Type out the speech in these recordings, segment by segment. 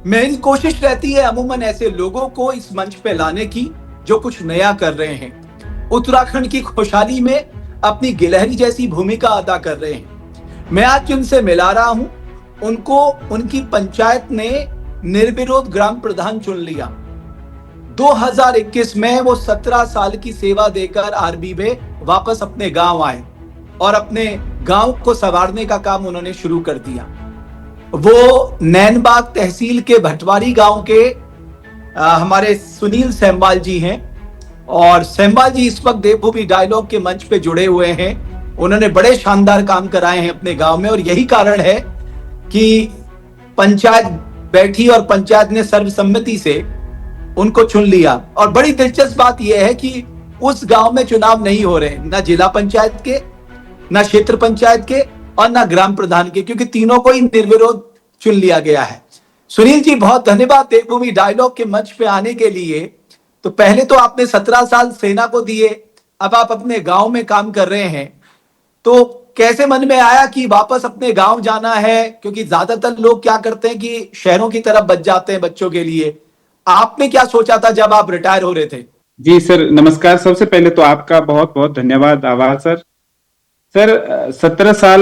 मेरी कोशिश रहती है अमूमन ऐसे लोगों को इस मंच पे लाने की जो कुछ नया कर रहे हैं, उत्तराखंड की खुशहाली में अपनी गिलहरी जैसी भूमिका अदा कर रहे हैं। मैं आज जिनसे मिला रहा हूं, उनको उनकी पंचायत ने निर्विरोध ग्राम प्रधान चुन लिया। 2021 में वो 17 साल की सेवा देकर आर्मी में वापस अपने गांव आए और अपने गांव को संवारने का काम उन्होंने शुरू कर दिया। वो नैनबाग तहसील के भटवारी गांव के हमारे सुनील सेमवाल जी हैं और सेमवाल जी इस वक्त देवभूमि डायलॉग के मंच पे जुड़े हुए हैं। उन्होंने बड़े शानदार काम कराए हैं अपने गांव में और यही कारण है कि पंचायत बैठी और पंचायत ने सर्वसम्मति से उनको चुन लिया। और बड़ी दिलचस्प बात यह है कि उस गांव में चुनाव नहीं हो रहे, ना जिला पंचायत के, ना क्षेत्र पंचायत के और ना ग्राम प्रधान के, क्योंकि तीनों को ही निर्विरोध चुन लिया गया है। सुनील जी, बहुत धन्यवाद देवभूमि डायलॉग के मंच पे आने के लिए। तो पहले तो आपने 17 साल सेना को दिए, अब आप अपने गांव में काम कर रहे हैं, तो कैसे मन में आया कि वापस अपने गांव जाना है? क्योंकि ज्यादातर लोग क्या करते हैं कि शहरों की तरफ बच जाते हैं बच्चों के लिए। आपने क्या सोचा था जब आप रिटायर हो रहे थे? जी सर, नमस्कार। सबसे पहले तो आपका बहुत बहुत धन्यवाद, आभार सर। सर, 17 साल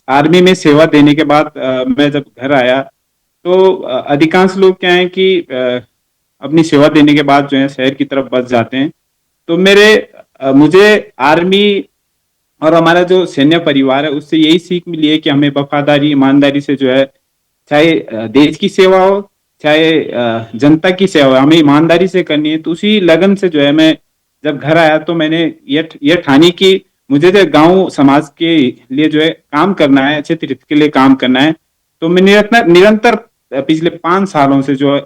आर्मी में सेवा देने के बाद मैं जब घर आया तो अधिकांश लोग क्या है कि अपनी सेवा देने के बाद जो है शहर की तरफ बस जाते हैं। तो मुझे आर्मी और हमारा जो सैन्य परिवार है उससे यही सीख मिली है कि हमें वफादारी, ईमानदारी से जो है, चाहे देश की सेवा हो, चाहे जनता की सेवा हो, हमें ईमानदारी से करनी है। तो उसी लगन से जो है, मैं जब घर आया तो मैंने ये ठानी कि मुझे जो गांव समाज के लिए जो है काम करना है, क्षेत्र हित के लिए काम करना है। तो मैं निरंतर पिछले 5 सालों से जो है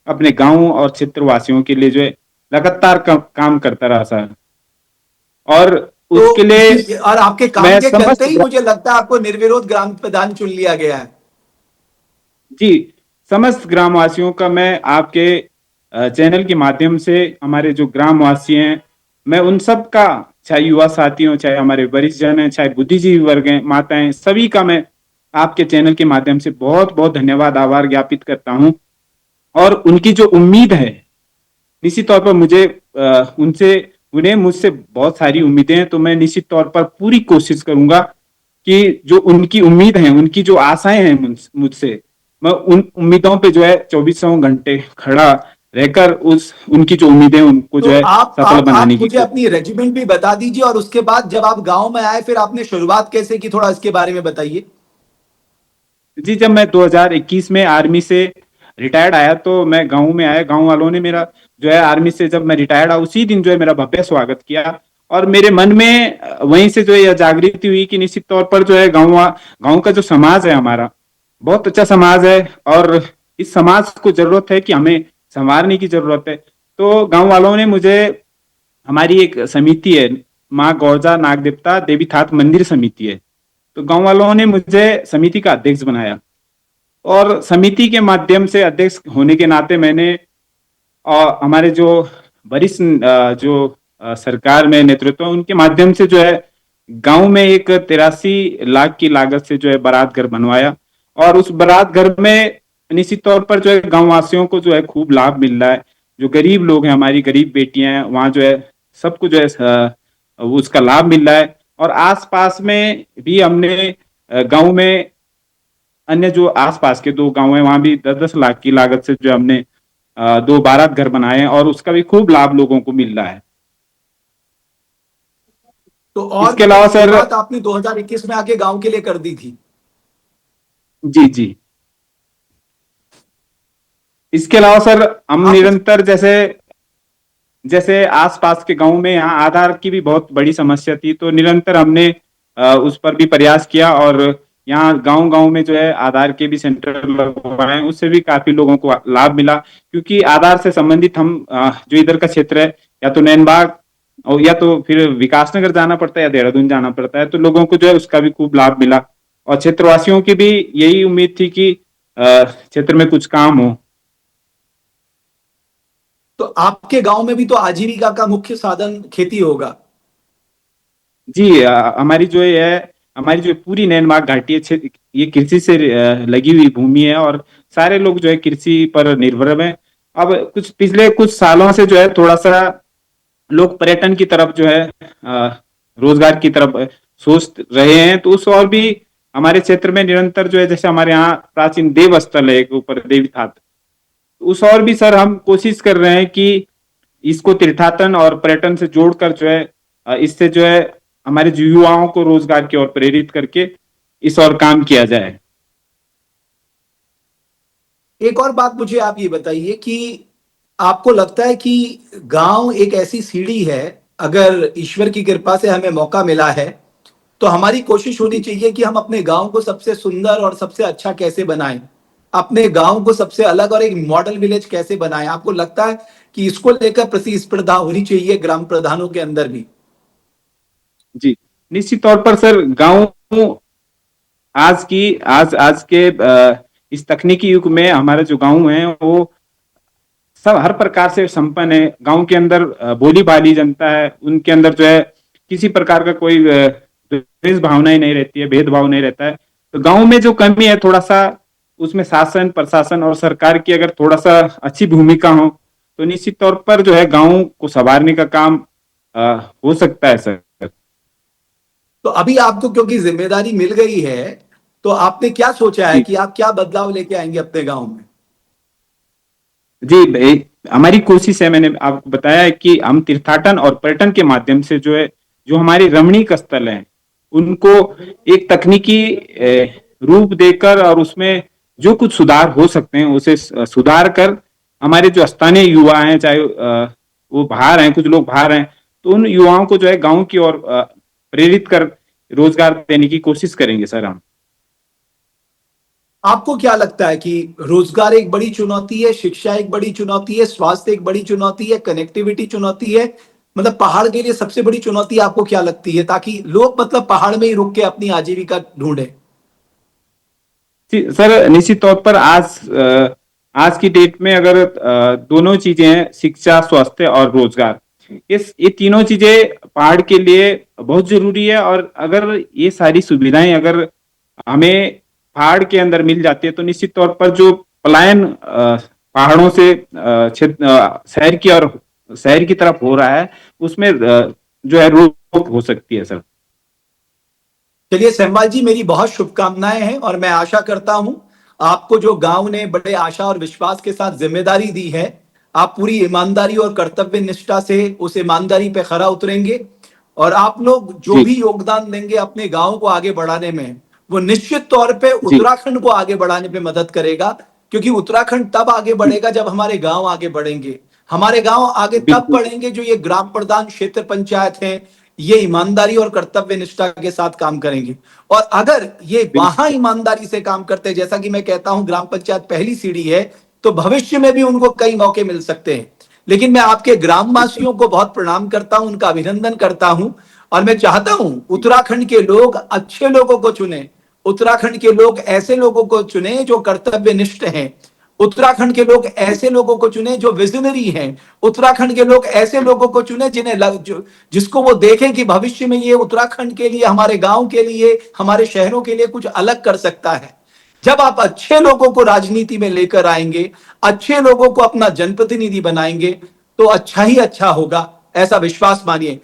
अपने गांव और क्षेत्रवासियों के लिए जो है लगातार काम करता रहा सर। और उसके लिए और आपके काम मैं के चलते ही समस्त मुझे लगता है आपको निर्विरोध ग्राम प्रधान चुन लिया गया है। जी, समस्त ग्रामवासियों का मैं आपके चैनल के माध्यम से, हमारे जो ग्रामवासी हैं, मैं उन सब का, चाहे युवा साथी हो, चाहे हमारे वरिष्ठ जन हैं, चाहे बुद्धिजीवी वर्ग हैं, माताएं, सभी का मैं आपके चैनल के माध्यम से बहुत बहुत धन्यवाद, आभार ज्ञापित करता हूं। और उनकी जो उम्मीद है, निश्चित तौर पर उन्हें मुझसे बहुत सारी उम्मीदें हैं। तो मैं निश्चित तौर पर पूरी कोशिश करूंगा कि जो उनकी उम्मीद है, उनकी जो आशाएं हैं मुझसे, मैं उन उम्मीदों पे जो है 24 घंटे खड़ा रहकर उनकी जो उम्मीदें उनको तो जो है आप सफल आप बनाने आप की मुझे अपनी रेजिमेंट भी बता दीजिए और उसके बाद जब आप गांव में आए फिर आपने शुरुआत कैसे की, थोड़ा इसके बारे में बताइए। जी, जब मैं 2021 में आर्मी से रिटायर्ड आया तो मैं गांव में आया। गांव वालों ने मेरा जो है, आर्मी से जब मैं रिटायर्ड आया उसी दिन जो है मेरा भव्य स्वागत किया। और मेरे मन में वहीं से जो है यह जागृति हुई कि निश्चित तौर पर जो है गांव का जो समाज है हमारा, बहुत अच्छा समाज है और इस समाज को जरूरत है कि हमें संवारने की जरूरत है। तो गांव वालों ने मुझे, हमारी एक समिति है, माँ गौरजा नाग देवता देवी थात मंदिर समिति है, तो गांव वालों ने मुझे समिति का अध्यक्ष बनाया। और समिति के माध्यम से अध्यक्ष होने के नाते मैंने हमारे जो वरिष्ठ सरकार में नेतृत्व, उनके माध्यम से जो है गांव में एक 83 लाख की लागत से जो है बारात घर बनवाया। और उस बारात घर में निश्चित तौर पर जो है गांव वासियों को जो है खूब लाभ मिल रहा है। जो गरीब लोग हैं, हमारी गरीब बेटियां हैं, वहां जो है सबको जो है उसका लाभ मिल रहा है। और आसपास में भी हमने गांव में अन्य जो आसपास के 2 गांव हैं, वहां भी 10-10 लाख की लागत से जो हमने 2 बारात घर बनाए हैं और उसका भी खूब लाभ लोगों को मिल रहा है। तो और इसके मतलब अलावा सर, शुरुआत आपने 2021 में आके गांव के लिए कर दी थी? जी जी, इसके अलावा सर हम आप कुछ निरंतर, जैसे जैसे आसपास के गांव में यहाँ आधार की भी बहुत बड़ी समस्या थी, तो निरंतर हमने उस पर भी प्रयास किया। और यहाँ गांव गांव में जो है आधार के भी सेंटर लगवाए, उससे भी काफी लोगों को लाभ मिला। क्योंकि आधार से संबंधित हम जो इधर का क्षेत्र है, या तो नैनबाग और या तो फिर विकासनगर जाना पड़ता है या देहरादून जाना पड़ता है, तो लोगों को जो है उसका भी खूब लाभ मिला। और क्षेत्रवासियों की भी यही उम्मीद थी कि क्षेत्र में कुछ काम हो। तो आपके गांव में भी तो आजीविका का मुख्य साधन खेती होगा? जी, हमारी जो पूरी नैनमार्ग घाटी है, ये कृषि से लगी हुई भूमि है। और सारे लोग जो है कृषि पर निर्भर हैं। अब पिछले कुछ सालों से जो है थोड़ा सा लोग पर्यटन की तरफ जो है रोजगार की तरफ सोच रहे हैं, तो उस और भी हमारे क्षेत्र में निरंतर जो है, जैसे हमारे यहाँ प्राचीन देव स्थल है एक ऊपर देवी थात, उस और भी सर हम कोशिश कर रहे हैं कि इसको तीर्थाटन और पर्यटन से जोड़कर जो है इससे जो है हमारे युवाओं को रोजगार की ओर प्रेरित करके इस और काम किया जाए। एक और बात मुझे आप ये बताइए कि आपको लगता है कि गांव एक ऐसी सीढ़ी है, अगर ईश्वर की कृपा से हमें मौका मिला है तो हमारी कोशिश होनी जी चाहिए कि हम अपने गांव को सबसे सुंदर और सबसे अच्छा कैसे बनाएं, अपने गांव को सबसे अलग और एक मॉडल विलेज कैसे बनाएं। आपको लगता है कि इसको लेकर प्रतिस्पर्धा होनी चाहिए ग्राम प्रधानों के अंदर भी? जी, निश्चित तौर पर सर गांव आज के इस तकनीकी युग में हमारे जो गांव हैं वो सब हर प्रकार से संपन्न है। गांव के अंदर बोली बाली जनता है, उनके अंदर जो है किसी प्रकार का कोई द्वेष भावना ही नहीं रहती है, भेदभाव नहीं रहता है। तो गांव में जो कमी है थोड़ा सा, उसमें शासन प्रशासन और सरकार की अगर थोड़ा सा अच्छी भूमिका हो तो निश्चित तौर पर जो है गांव को संवारने का काम हो सकता है सर। तो अभी आपको क्योंकि जिम्मेदारी मिल गई है, तो आपने क्या सोचा है जी कि आप क्या बदलाव लेके आएंगे अपने गांव में? जी हमारी कोशिश है, मैंने आपको बताया है कि हम तीर्थाटन और पर्यटन के माध्यम से जो है जो हमारी रमणीक स्थल हैं उनको एक तकनीकी रूप देकर और उसमें जो कुछ सुधार हो सकते हैं उसे सुधार कर हमारे जो स्थानीय युवा हैं, चाहे वो बाहर हैं, कुछ लोग बाहर हैं, तो उन युवाओं को जो है गांव की ओर प्रेरित कर रोजगार देने की कोशिश करेंगे सर हम। आपको क्या लगता है कि रोजगार एक बड़ी चुनौती है, शिक्षा एक बड़ी चुनौती है, स्वास्थ्य एक बड़ी चुनौती है, कनेक्टिविटी चुनौती है? मतलब पहाड़ के लिए सबसे बड़ी चुनौती आपको क्या लगती है, ताकि लोग मतलब पहाड़ में ही रुक के अपनी आजीविका ढूंढे? सर निश्चित तौर पर आज की डेट में अगर दोनों चीजें हैं, शिक्षा स्वास्थ्य और रोजगार, ये तीनों चीजें पहाड़ के लिए बहुत जरूरी है। और अगर ये सारी सुविधाएं अगर हमें पहाड़ के अंदर मिल जाती है तो निश्चित तौर पर जो पलायन पहाड़ों से शहर की तरफ हो रहा है उसमें जो है रोक हो सकती है सर। चलिए सेमवाल जी, मेरी बहुत शुभकामनाएं हैं और मैं आशा करता हूं आपको जो गांव ने बड़े आशा और विश्वास के साथ जिम्मेदारी दी है, आप पूरी ईमानदारी और कर्तव्य निष्ठा से उस ईमानदारी पे खरा उतरेंगे और आप लोग जो जी भी योगदान देंगे अपने गांव को आगे बढ़ाने में, वो निश्चित तौर पे जी उत्तराखंड को आगे बढ़ाने में मदद करेगा। क्योंकि उत्तराखंड तब आगे बढ़ेगा जब हमारे गांव आगे बढ़ेंगे। हमारे गांव आगे तब बिल्कुल बढ़ेंगे जो ये ग्राम प्रधान, क्षेत्र पंचायत हैं, ये ईमानदारी और कर्तव्य निष्ठा के साथ काम करेंगे। और अगर ये वहां बिल्कुल ईमानदारी से काम करते हैं, जैसा कि मैं कहता हूं ग्राम पंचायत पहली सीढ़ी है, तो भविष्य में भी उनको कई मौके मिल सकते हैं। लेकिन मैं आपके बिल्कुल ग्रामवासियों को बहुत प्रणाम करता हूं, उनका अभिनंदन करता हूं और मैं चाहता हूं उत्तराखंड के लोग अच्छे लोगों को चुने। उत्तराखंड के लोग ऐसे लोगों को चुने जो कर्तव्यनिष्ठ हैं। उत्तराखंड के लोग ऐसे लोगों को चुने जो विजनरी हैं। उत्तराखंड के लोग ऐसे लोगों को चुने जिसको वो देखें कि भविष्य में ये उत्तराखंड के लिए, हमारे गांव के लिए, हमारे शहरों के लिए कुछ अलग कर सकता है। जब आप अच्छे लोगों को राजनीति में लेकर आएंगे, अच्छे लोगों को अपना जनप्रतिनिधि बनाएंगे, तो अच्छा ही अच्छा होगा, ऐसा विश्वास मानिए।